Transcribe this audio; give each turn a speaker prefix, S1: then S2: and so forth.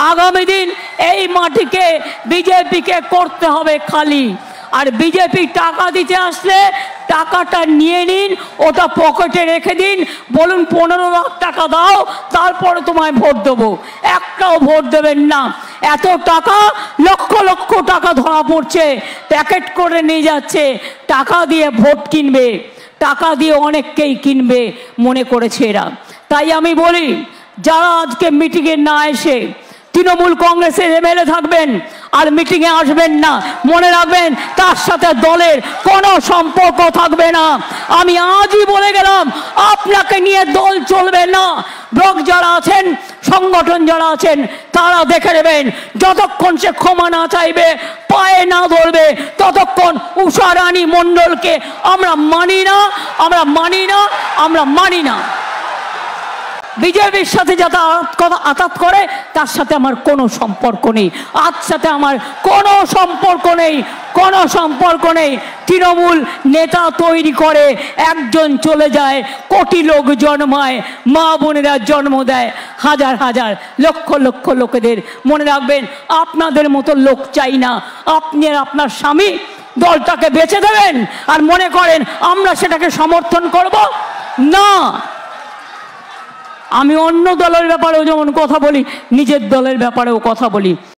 S1: আগামী দিন এই মাটিকে বিজেপিকে করতে হবে খালি। আর বিজেপি টাকা দিতে আসলে টাকাটা নিয়ে নিন, ওটা পকেটে রেখে দিন, বলুন 15 লাখ টাকা দাও, তারপরে তোমায় ভোট দেবো। একটাও ভোট দেবেন না। এত টাকা, লক্ষ লক্ষ টাকা ধরা পড়ছে, প্যাকেট করে নিয়ে যাচ্ছে, টাকা দিয়ে ভোট কিনবে, টাকা দিয়ে অনেককেই কিনবে মনে করেছে এরা। তাই আমি বলি, যারা আজকে মিটিংয়ে না এসে তৃণমূল কংগ্রেসের এমএলএ থাকবেন আর মিটিংয়ে আসবেন না, মনে রাখবেন তার সাথে দলের কোনো সম্পর্ক থাকবে না। আমি আজই বলে গেলাম, আপনাকে নিয়ে দল চলবে না। ব্লক যারা আছেন, সংগঠন যারা আছেন, তারা দেখে নেবেন, যতক্ষণ সে ক্ষমা না চাইবে, পায়ে না ধরবে, ততক্ষণ উষা রানী মণ্ডলকে আমরা মানি না, আমরা মানি না, আমরা মানি না। বিজেপির সাথে যারা আঘাত করে তার সাথে আমার কোনো সম্পর্ক নেই, আজ সাথে আমার কোনো সম্পর্ক নেই, কোনো সম্পর্ক নেই। তৃণমূল নেতা তৈরি করে, একজন চলে যায়, কোটি লোক জন্মায়, মা বোনেরা জন্ম দেয় হাজার হাজার লক্ষ লক্ষ লোকেদের। মনে রাখবেন, আপনাদের মতো লোক চাই না। আপনি আর আপনার স্বামী দলটাকে বেচে দেবেন আর মনে করেন আমরা সেটাকে সমর্থন করব না। আমি অন্য দলের ব্যাপারেও যেমন কথা বলি, নিজের দলের ব্যাপারেও কথা বলি।